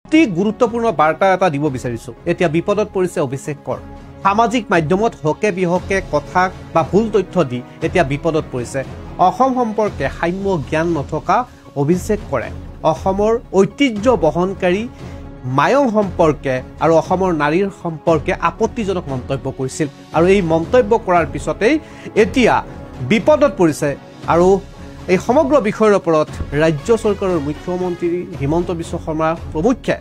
অতি গুৰুত্বপূৰ্ণ বাৰ্তা এটা দিব বিচাৰিছোঁ এতিয়া বিপদত পৰিছে অভিষেক কর সামাজিক মাধ্যমত হকে বিহকে কথা বা ভুল তথ্য দি এতিয়া বিপদত পৰিছে অসম সম্পৰ্কে সাম্য জ্ঞান নথকা অভিষেক কৰে অসমৰ ঐতিহ্য বহনকাৰী মায়ং সম্পৰ্কে আৰু অসমৰ নাৰীৰ সম্পৰ্কে আপত্তিজনক মন্তব্য কৰিছিল আৰু এই মন্তব্য কৰাৰ পিছতেই এতিয়া বিপদত পৰিছে আৰু এই সমগ্ৰ বিষয়ৰ ওপৰত ৰাজ্য চৰকাৰৰ মুখ্যমন্ত্ৰী হিমন্ত বিশ্ব শৰ্মা প্ৰমুখ্যে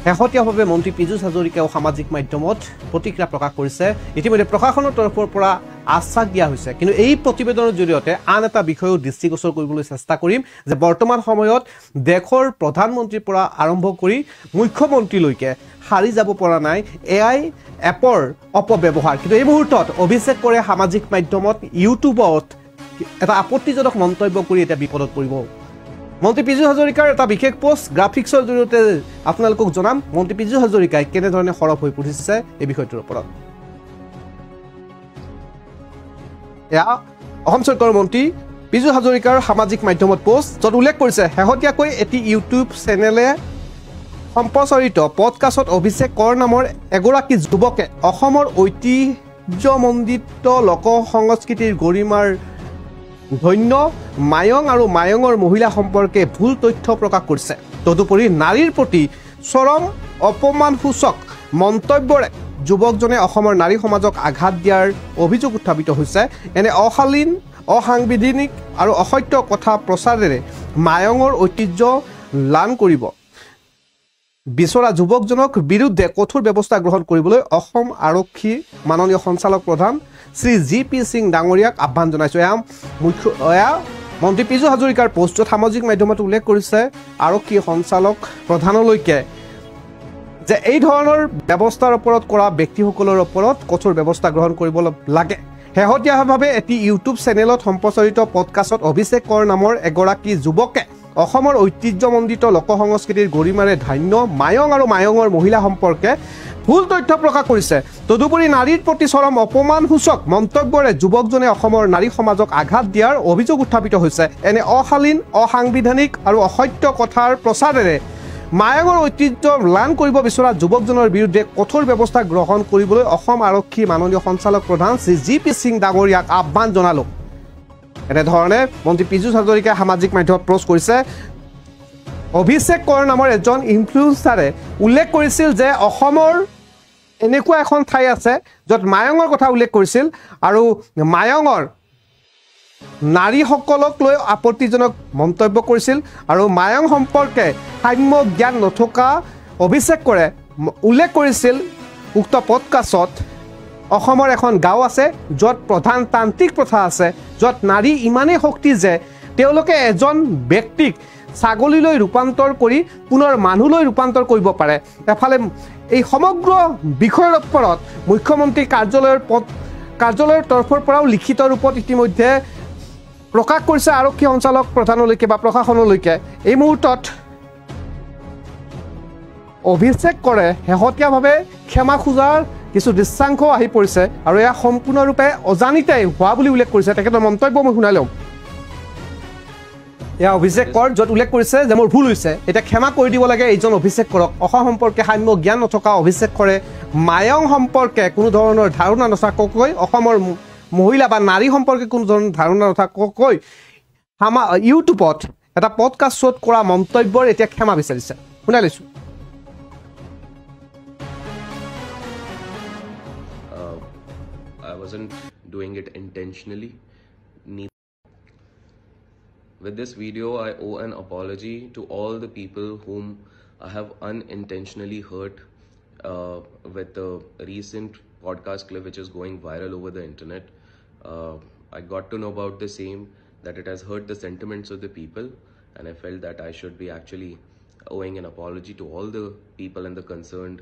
শেহতীয়াভাৱে মন্ত্ৰী পীযুষ হাজৰিকাও সামাজিক মাধ্যমত প্ৰতিক্ৰিয়া প্ৰকাশ কৰিছে ইতিমধ্যে প্ৰশাসনৰ তৰফৰ পৰা আশ্বাস দিয়া হৈছে কিন্তু এই প্ৰতিবেদনৰ জৰিয়তে আন এটা বিষয়ও দৃষ্টিগোচৰ কৰিবলৈ চেষ্টা কৰিম যে বৰ্তমান সময়ত দেশৰ প্ৰধানমন্ত্ৰীৰ পৰা আৰম্ভ কৰি মুখ্যমন্ত্ৰীলৈকে হাৰি যাব পৰা নাই এআই এপৰ অপব্যৱহাৰ কিন্তু এই মুহূৰ্তত অভিষেক কৰে সামাজিক মাধ্যমত ইউটিউবত এটা আপত্তিজনক মন্তব্য কৰি এটা বিপদত পৰিব মন্ত্ৰী পীযুষ হাজৰিকাৰ এটা বিশেষ পোষ্ট গ্ৰাফিক্সৰ জৰিয়তে আপোনালোকক জনাম মন্ত্ৰী পীযুষ হাজৰিকাই কেনেধৰণে সৰব হৈ পৰিছে এই বিষয়টোৰ ওপৰত এয়া অসম চৰকাৰৰ মন্ত্ৰী পীযুষ হাজৰিকাৰ সামাজিক মাধ্যমত পোষ্ট য'ত উল্লেখ কৰিছে শেহতীয়াকৈ এটি ইউটিউব চেনেলে সম্প্ৰচাৰিত পডকাষ্টত অভিষেক কৰ নামৰ এগৰাকী যুৱকে অসমৰ ঐতিহ্যমণ্ডিত লোক সংস্কৃতিৰ গৰিমাৰ ধন্য মায়ং আৰু মায়ঙৰ মহিলা সম্পৰ্কে ভুল তথ্য প্ৰকাশ কৰিছে তদুপৰি নাৰীৰ প্ৰতি চৰম অপমানসূচক মন্তব্যৰে যুৱকজনে অসমৰ নাৰী সমাজক আঘাত দিয়াৰ অভিযোগ উত্থাপিত হৈছে এনে অশালীন অসাংবিধানিক আৰু অসত্য কথা প্ৰচাৰেৰে মায়ঙৰ ঐতিহ্য লান কৰিব বিচৰা যুৱকজনক বিৰুদ্ধে কঠোৰ ব্যৱস্থা গ্ৰহণ কৰিবলৈ অসম আৰক্ষী মাননীয় সঞ্চালক প্ৰধান শ্ৰী জি.পি. সিং ডাঙৰীয়াক আহ্বান জনাইছো এয়া মন্ত্ৰী পীযুষ হাজৰিকাৰ পোষ্টত সামাজিক মাধ্যমত উল্লেখ কৰিছে আৰক্ষী সঞ্চালক প্ৰধানলৈকে যে এই ধৰণৰ ব্যৱস্থাৰ ওপৰত কৰা ব্যক্তিসকলৰ ওপৰত কঠোৰ ব্যৱস্থা গ্ৰহণ কৰিব লাগে শেহতীয়াভাৱে এটি ইউটিউব চেনেলত সম্প্ৰচাৰিত পডকাষ্টত অভিষেক কৰ নামৰ এগৰাকী যুৱকে অসমৰ ঐতিহ্যমণ্ডিত লোক সংস্কৃতিৰ গৰিমাৰে ধান্য মায়ং আৰু মায়ঙৰ মহিলা সম্পৰ্কে ভুল তথ্য প্ৰকাশ কৰিছে তদুপৰি নাৰীৰ প্ৰতি চৰম অপমানসূচক মন্তব্যৰে যুৱকজনে অসমৰ নাৰী সমাজক আঘাত দিয়াৰ অভিযোগ উত্থাপিত হৈছে এনে অশালীন অসাংবিধানিক আৰু অসত্য কথাৰ প্ৰচাৰেৰে মায়ঙৰ ঐতিহ্য লান কৰিব বিচৰা যুৱকজনৰ বিৰুদ্ধে কঠোৰ ব্যৱস্থা গ্ৰহণ কৰিবলৈ অসম আৰক্ষী মাননীয় সঞ্চালক প্ৰধান শ্ৰী জি.পি. সিং ডাঙৰীয়াক আহ্বান জনালোঁ এনেধৰণে মন্ত্ৰী পীযুষ হাজৰিকাই সামাজিক মাধ্যমত পোষ্ট কৰিছে অভিষেক কৰ নামৰ এজন ইনফ্লুৱেঞ্চাৰে উল্লেখ কৰিছিল যে অসমৰ এনেকুৱা এখন ঠাই আছে য'ত মায়ঙৰ কথা উল্লেখ কৰিছিল আৰু মায়ঙৰ নাৰীসকলক লৈ আপত্তিজনক মন্তব্য কৰিছিল আৰু মায়ং সম্পৰ্কে সাম্য জ্ঞান নথকা অভিষেক কৰে উল্লেখ কৰিছিল উক্ত পডকাষ্টত অসমৰ এখন গাঁও আছে য'ত প্ৰধান তান্ত্ৰিক প্ৰথা আছে য'ত নাৰী ইমানেই শক্তি যে তেওঁলোকে এজন ব্যক্তিক ছাগলীলৈ ৰূপান্তৰ কৰি পুনৰ মানুহলৈ ৰূপান্তৰ কৰিব পাৰে এফালে এই সমগ্ৰ বিষয়ৰ ওপৰত মুখ্যমন্ত্ৰী কাৰ্যালয়ৰ তৰফৰ পৰাও লিখিত ৰূপত ইতিমধ্যে প্ৰকাশ কৰিছে আৰক্ষী সঞ্চালক প্ৰধানলৈকে বা প্ৰশাসনলৈকে এই মুহূৰ্তত অভিষেক কৰে শেহতীয়াভাৱে ক্ষমা খোজাৰ কিছু দৃশ্যাংশ আহি পৰিছে আৰু এয়া সম্পূৰ্ণৰূপে অজানিতাই হোৱা বুলি উল্লেখ কৰিছে তেখেতৰ মন্তব্য মই শুনাই লওঁ এয়া অভিষেক কৰ য'ত উল্লেখ কৰিছে যে মোৰ ভুল হৈছে এতিয়া ক্ষমা কৰি দিব লাগে এইজন অভিষেক কৰক অসম সম্পৰ্কে সাম্য জ্ঞান নথকা অভিষেক কৰে মায়ং সম্পৰ্কে কোনো ধৰণৰ ধাৰণা নথকাকৈ অসমৰ মহিলা বা নাৰী সম্পৰ্কে কোনো ধৰণৰ ধাৰণা নথকাকৈ ইউটিউবত এটা পডকাষ্ট শ্ব'ত কৰা মন্তব্যৰ এতিয়া ক্ষমা বিচাৰিছে শুনাই লৈছোঁ I wasn't doing it intentionally. With this video, I owe an apology to all the people whom I have unintentionally hurt with the recent podcast clip which is going viral over the internet. I got to know about the same, that it has hurt the sentiments of the people, and I felt that I should be actually owing an apology to all the people and the concerned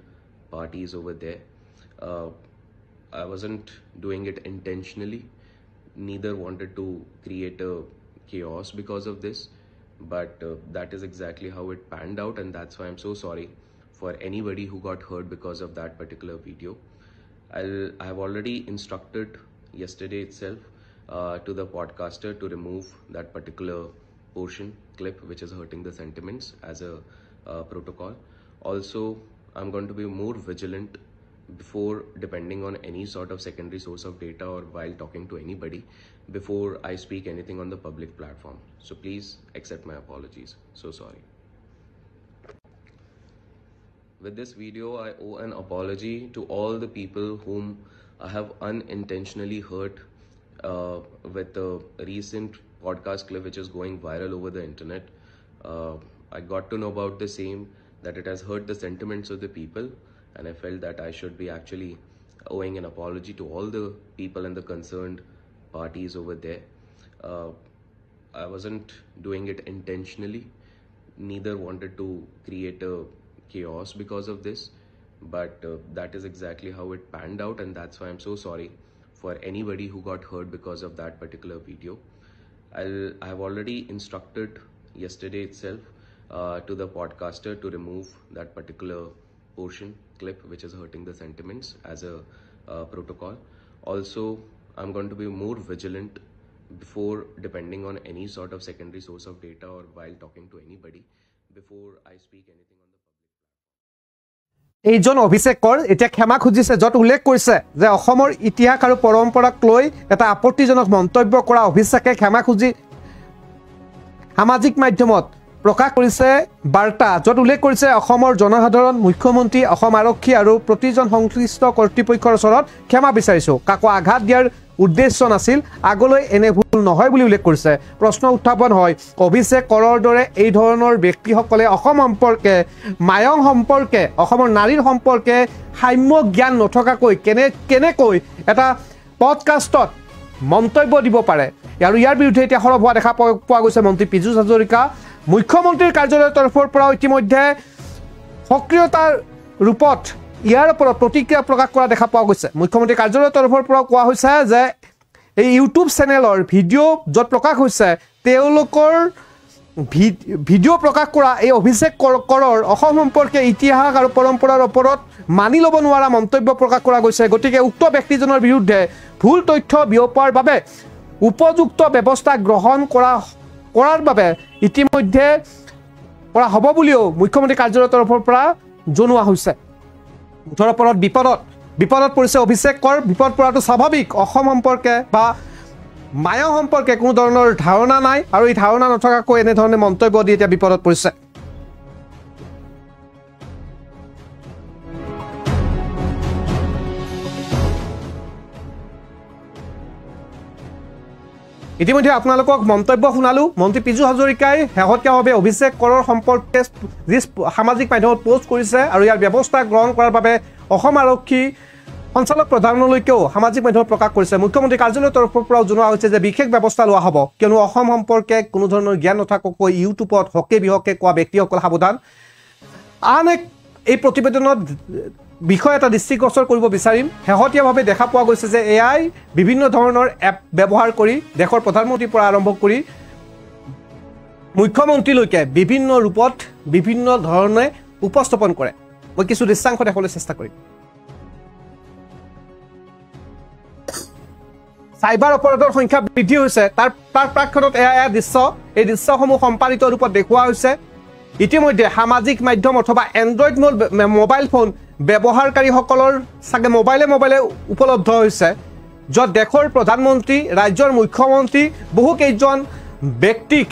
parties over there. I wasn't doing it intentionally, neither wanted to create a chaos because of this, but that is exactly how it panned out, and that's why I'm so sorry for anybody who got hurt because of that particular video. I have already instructed yesterday itself to the podcaster to remove that particular portion clip which is hurting the sentiments as a protocol. Also, I'm going to be more vigilant before depending on any sort of secondary source of data or while talking to anybody before I speak anything on the public platform. So please accept my apologies. So sorry. With this video, I owe an apology to all the people whom I have unintentionally hurt with the recent podcast clip which is going viral over the internet. I got to know about the same, that it has hurt the sentiments of the people, and I felt that I should be actually owing an apology to all the people and the concerned parties over there. I wasn't doing it intentionally, neither wanted to create a chaos because of this, but that is exactly how it panned out, and that's why I'm so sorry for anybody who got hurt because of that particular video. I have already instructed yesterday itself to the podcaster to remove that particular portion clip which is hurting the sentiments as a protocol. Also, I'm going to be more vigilant before depending on any sort of secondary source of data or while talking to anybody before I speak anything on the public. এইজন অভিষেক কর এতিয়া ক্ষমা খুজিছে, যত উল্লেখ কৰিছে যে অসমৰ ইতিহাস আৰু পৰম্পৰাক লৈ এটা আপত্তিজনক মন্তব্য কৰা অভিষেকে ক্ষমা খুজি সামাজিক মাধ্যমত প্ৰকাশ কৰিছে বাৰ্তা, যত উল্লেখ কৰিছে অসমৰ জনসাধাৰণ, মুখ্যমন্ত্ৰী, অসম আৰক্ষী আৰু প্ৰতিজন সংশ্লিষ্ট কৰ্তৃপক্ষৰ ওচৰত ক্ষমা বিচাৰিছোঁ। কাকো আঘাত দিয়াৰ উদ্দেশ্য নাছিল, আগলৈ এনে ভুল নহয় বুলি উল্লেখ কৰিছে। প্ৰশ্ন উত্থাপন হয়, অভিষেক কৰৰ দৰে এই ধৰণৰ ব্যক্তিসকলে অসম সম্পৰ্কে, মায়ং সম্পৰ্কে, অসমৰ নাৰীৰ সম্পৰ্কে সাম্য জ্ঞান নথকাকৈ কেনেকৈ এটা পডকাষ্টত মন্তব্য দিব পাৰে? আৰু ইয়াৰ বিৰুদ্ধে এতিয়া সৰব হোৱা দেখা পোৱা গৈছে মন্ত্ৰী পীযুষ হাজৰিকা। মুখ্যমন্ত্ৰীৰ কাৰ্যালয়ৰ তৰফৰ পৰা ইতিমধ্যে সক্ৰিয়তাৰ ৰূপত ইয়াৰ ওপৰত প্ৰতিক্ৰিয়া প্ৰকাশ কৰা দেখা পোৱা গৈছে। মুখ্যমন্ত্ৰীৰ কাৰ্যালয়ৰ তৰফৰ পৰা কোৱা হৈছে যে এই ইউটিউব চেনেলৰ ভিডিঅ' য'ত প্ৰকাশ হৈছে তেওঁলোকৰ ভিডিঅ' প্ৰকাশ কৰা এই অভিষেক কৰৰ অসম সম্পৰ্কে ইতিহাস আৰু পৰম্পৰাৰ ওপৰত মানি ল'ব নোৱাৰা মন্তব্য প্ৰকাশ কৰা গৈছে। গতিকে উক্ত ব্যক্তিজনৰ বিৰুদ্ধে ভুল তথ্য বিয়পোৱাৰ বাবে উপযুক্ত ব্যৱস্থা গ্ৰহণ কৰাৰ বাবে ইতিমধ্যে কৰা হ'ব বুলিও মুখ্যমন্ত্ৰী কাৰ্যালয়ৰ তৰফৰ পৰা জনোৱা হৈছে। মুঠৰ ওপৰত বিপদত পৰিছে অভিষেক কৰ। বিপদ পৰাটো স্বাভাৱিক। অসম সম্পৰ্কে বা মায়ং সম্পৰ্কে কোনো ধৰণৰ ধাৰণা নাই, আৰু এই ধাৰণা নথকাকৈ এনেধৰণে মন্তব্য দি এতিয়া বিপদত পৰিছে। ইতিমধ্যে আপোনালোকক মন্তব্য শুনালোঁ। মন্ত্ৰী পীযুষ হাজৰিকাই শেহতীয়াভাৱে অভিষেক কৰৰ সম্পৰ্কে যি সামাজিক মাধ্যমত পোষ্ট কৰিছে আৰু ইয়াৰ ব্যৱস্থা গ্ৰহণ কৰাৰ বাবে অসম আৰক্ষী সঞ্চালক প্ৰধানলৈকেও সামাজিক মাধ্যমত প্ৰকাশ কৰিছে। মুখ্যমন্ত্ৰী কাৰ্যালয়ৰ তৰফৰ পৰাও জনোৱা হৈছে যে বিশেষ ব্যৱস্থা লোৱা হ'ব, কিয়নো অসম সম্পৰ্কে কোনো ধৰণৰ জ্ঞান নথকাকৈ ইউটিউবত হকে বিহকে কোৱা ব্যক্তিসকল সাৱধান। আন এক এই প্ৰতিবেদনত বিষয় এটা দৃষ্টিগোচৰ কৰিব বিচাৰিম। শেহতীয়াভাৱে দেখা পোৱা গৈছে যে এআই বিভিন্ন ধৰণৰ এপ ব্যৱহাৰ কৰি দেশৰ প্ৰধানমন্ত্ৰীৰ পৰা আৰম্ভ কৰি মুখ্যমন্ত্ৰীলৈকে বিভিন্ন ৰূপত বিভিন্ন ধৰণে উপস্থাপন কৰে। মই কিছু দৃশ্যাংশ দেখাবলৈ চেষ্টা কৰিম। চাইবাৰ অপৰাধৰ সংখ্যা বৃদ্ধি হৈছে, তাৰ প্ৰাক্ষণত এয়া দৃশ্য, এই দৃশ্যসমূহ সম্পাদিত ৰূপত দেখুওৱা হৈছে। ইতিমধ্যে সামাজিক মাধ্যম অথবা এণ্ড্ৰইড মোবাইল ফোন ব্যৱহাৰকাৰীসকলৰ চাগে মোবাইলে উপলব্ধ হৈছে, য'ত দেশৰ প্ৰধানমন্ত্ৰী, ৰাজ্যৰ মুখ্যমন্ত্ৰী, বহুকেইজন ব্যক্তিক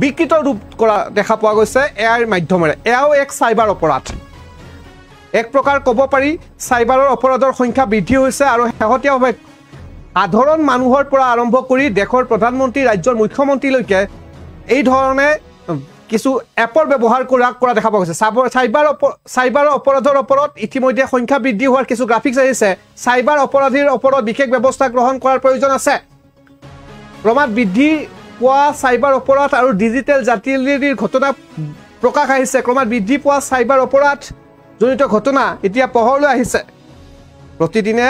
বিকৃত ৰূপ কৰা দেখা পোৱা গৈছে এআইৰ মাধ্যমেৰে। এয়াও এক চাইবাৰ অপৰাধ। এক প্ৰকাৰ ক'ব পাৰি চাইবাৰৰ অপৰাধৰ সংখ্যা বৃদ্ধি হৈছে, আৰু শেহতীয়াভাৱে সাধাৰণ মানুহৰ পৰা আৰম্ভ কৰি দেশৰ প্ৰধানমন্ত্ৰী, ৰাজ্যৰ মুখ্যমন্ত্ৰীলৈকে এই ধৰণে কিছু এপৰ ব্যৱহাৰ কৰা দেখা পোৱা গৈছে। চাইবাৰ অপৰাধৰ ওপৰত ইতিমধ্যে সংখ্যা বৃদ্ধি হোৱাৰ কিছু গ্ৰাফিক্স আহিছে। চাইবাৰ অপৰাধীৰ ওপৰত বিশেষ ব্যৱস্থা গ্ৰহণ কৰাৰ প্ৰয়োজন আছে। ক্ৰমাৎ বৃদ্ধি পোৱা চাইবাৰ অপৰাধ আৰু ডিজিটেল জাতিলিৰ ঘটনা প্ৰকাশ আহিছে। ক্ৰমাৎ বৃদ্ধি পোৱা চাইবাৰ অপৰাধ জনিত ঘটনা এতিয়া পোহৰলৈ আহিছে। প্ৰতিদিনে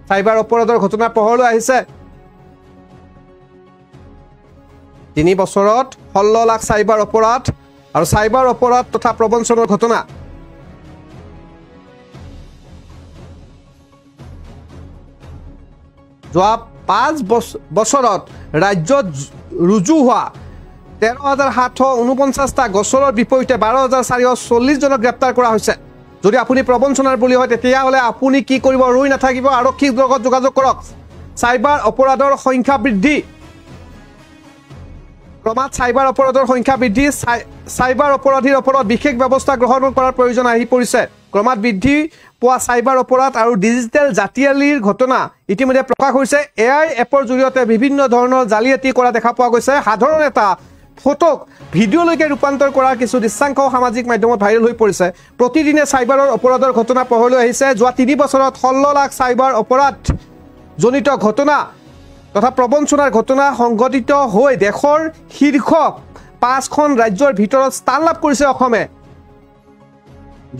চাইবাৰ অপৰাধৰ ঘটনা পোহৰলৈ আহিছে। 3 বছৰত 16 লাখ চাইবাৰ অপৰাধ আৰু চাইবাৰ অপৰাধ তথা প্ৰবঞ্চনাৰ ঘটনা। যোৱা 5 বছৰত ৰাজ্যত ৰুজু হোৱা 13,749টা গোচৰৰ বিপৰীতে 12,440 জনক গ্ৰেপ্তাৰ কৰা হৈছে। যদি আপুনি প্ৰবঞ্চনাৰ বুলি হয় তেতিয়াহ'লে আপুনি কি কৰিব? ৰৈ নাথাকিব, আৰক্ষীৰ লগত যোগাযোগ কৰক। চাইবাৰ অপৰাধৰ সংখ্যা বৃদ্ধি। ক্ৰমাৎ চাইবাৰ অপৰাধৰ সংখ্যা বৃদ্ধি। চাইবাৰ অপৰাধীৰ ওপৰত বিশেষ ব্যৱস্থা গ্ৰহণ কৰাৰ প্ৰয়োজন আহি পৰিছে। ক্ৰমাৎ বৃদ্ধি পোৱা চাইবাৰ অপৰাধ আৰু ডিজিটেল জাতিয়ালিৰ ঘটনা ইতিমধ্যে প্ৰকাশ হৈছে। AI এপৰ জৰিয়তে বিভিন্ন ধৰণৰ জালিয়াতি কৰা দেখা পোৱা গৈছে। সাধাৰণ এটা ফটোক ভিডিঅ'লৈকে ৰূপান্তৰ কৰাৰ কিছু দৃশ্যাংশ সামাজিক মাধ্যমত ভাইৰেল হৈ পৰিছে। প্ৰতিদিনে চাইবাৰৰ অপৰাধৰ ঘটনা পোহৰলৈ আহিছে। যোৱা 3 বছৰত 16 লাখ চাইবাৰ অপৰাধ জনিত ঘটনা তথা প্ৰবঞ্চনাৰ ঘটনা সংঘটিত হৈ দেশৰ শীৰ্ষ 5খন ৰাজ্যৰ ভিতৰত স্থান লাভ কৰিছে অসমে।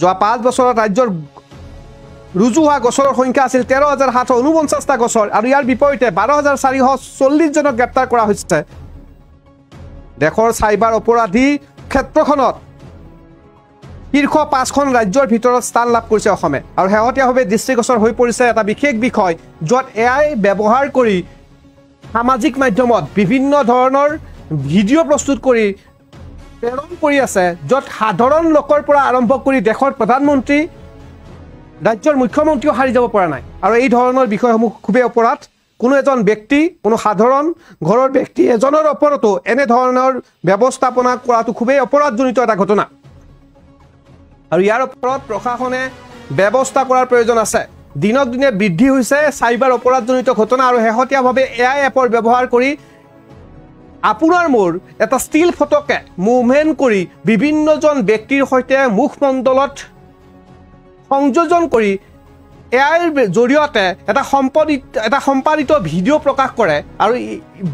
যোৱা 5 বছৰত ৰাজ্যৰ ৰুজু হোৱা গোচৰৰ সংখ্যা আছিল 13,749টা গোচৰ আৰু ইয়াৰ বিপৰীতে 12,440 জনক গ্ৰেপ্তাৰ কৰা হৈছে। দেশৰ চাইবাৰ অপৰাধী ক্ষেত্ৰখনত শীৰ্ষ 5খন ৰাজ্যৰ ভিতৰত স্থান লাভ কৰিছে অসমে। আৰু শেহতীয়াভাৱে দৃষ্টিগোচৰ হৈ পৰিছে এটা বিশেষ বিষয়, য'ত AI ব্যৱহাৰ কৰি সামাজিক মাধ্যমত বিভিন্ন ধৰণৰ ভিডিঅ' প্ৰস্তুত কৰি প্ৰেৰণ কৰি আছে, য'ত সাধাৰণ লোকৰ পৰা আৰম্ভ কৰি দেশৰ প্ৰধানমন্ত্ৰী, ৰাজ্যৰ মুখ্যমন্ত্ৰীও সাৰি যাব পৰা নাই। আৰু এই ধৰণৰ বিষয়সমূহ খুবেই অপৰাধ। কোনো এজন ব্যক্তি, কোনো সাধাৰণ ঘৰৰ ব্যক্তি এজনৰ ওপৰতো এনেধৰণৰ ব্যৱস্থাপনা কৰাটো খুবেই অপৰাধজনিত এটা ঘটনা। আৰু ইয়াৰ ওপৰত প্ৰশাসনে ব্যৱস্থা কৰাৰ প্ৰয়োজন আছে। দিনক দিনে বৃদ্ধি হৈছে চাইবাৰ অপৰাধজনিত ঘটনা আৰু শেহতীয়াভাৱে AI এপৰ ব্যৱহাৰ কৰি আপোনাৰ মোৰ এটা ষ্টিল ফটোকে মুভমেণ্ট কৰি বিভিন্নজন ব্যক্তিৰ সৈতে মুখমণ্ডলত সংযোজন কৰি AIৰ জৰিয়তে এটা সম্পাদিত ভিডিঅ' প্ৰকাশ কৰে আৰু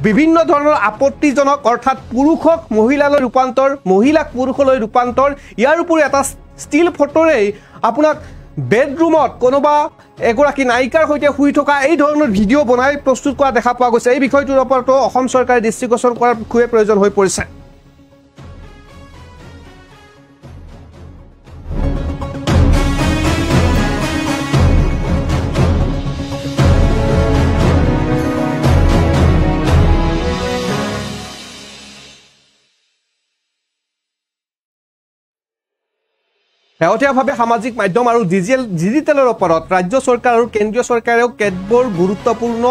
বিভিন্ন ধৰণৰ আপত্তিজনক অৰ্থাৎ পুৰুষক মহিলালৈ ৰূপান্তৰ, মহিলাক পুৰুষলৈ ৰূপান্তৰ, ইয়াৰ উপৰি এটা ষ্টিল ফটোৰেই আপোনাক বেডৰুমত কোনোবা এগৰাকী নায়িকাৰ সৈতে শুই থকা এই ধৰণৰ ভিডিঅ' বনাই প্ৰস্তুত কৰা দেখা পোৱা গৈছে। এই বিষয়টোৰ ওপৰতো অসম চৰকাৰে দৃষ্টিগোচৰ কৰাৰ খুবেই প্ৰয়োজন হৈ পৰিছে। শেহতীয়াভাৱে সামাজিক মাধ্যম আৰু ডিজিটেলৰ ওপৰত ৰাজ্য চৰকাৰ আৰু কেন্দ্ৰীয় চৰকাৰেও কেতবোৰ গুৰুত্বপূৰ্ণ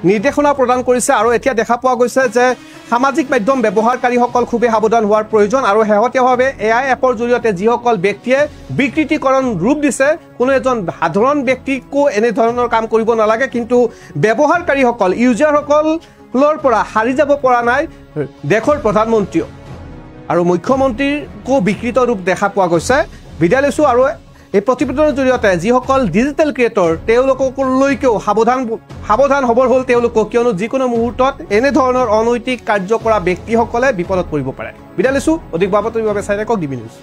নিৰ্দেশনা প্ৰদান কৰিছে। আৰু এতিয়া দেখা পোৱা গৈছে যে সামাজিক মাধ্যম ব্যৱহাৰকাৰীসকল খুবেই সাৱধান হোৱাৰ প্ৰয়োজন। আৰু শেহতীয়াভাৱে AI এপৰ জৰিয়তে যিসকল ব্যক্তিয়ে বিকৃতিকৰণ ৰূপ দিছে, কোনো এজন সাধাৰণ ব্যক্তিকো এনেধৰণৰ কাম কৰিব নালাগে। কিন্তু ব্যৱহাৰকাৰীসকল, ইউজাৰসকলৰ পৰা সাৰি যাব পৰা নাই দেশৰ প্ৰধানমন্ত্ৰীও আৰু মুখ্যমন্ত্ৰীকো বিকৃত ৰূপ দেখা পোৱা গৈছে। বিদায় লৈছোঁ আৰু এই প্ৰতিবেদনৰ জৰিয়তে যিসকল ডিজিটেল ক্ৰিয়েটৰ তেওঁলোকলৈকেও সাৱধান হ'বৰ হ'ল তেওঁলোকক, কিয়নো যিকোনো মুহূৰ্তত এনেধৰণৰ অনৈতিক কাৰ্য কৰা ব্যক্তিসকলে বিপদত পৰিব পাৰে। বিদায় লৈছোঁ, অধিক বাবতৰিৰ বাবে চাই থাকক DB নিউজ।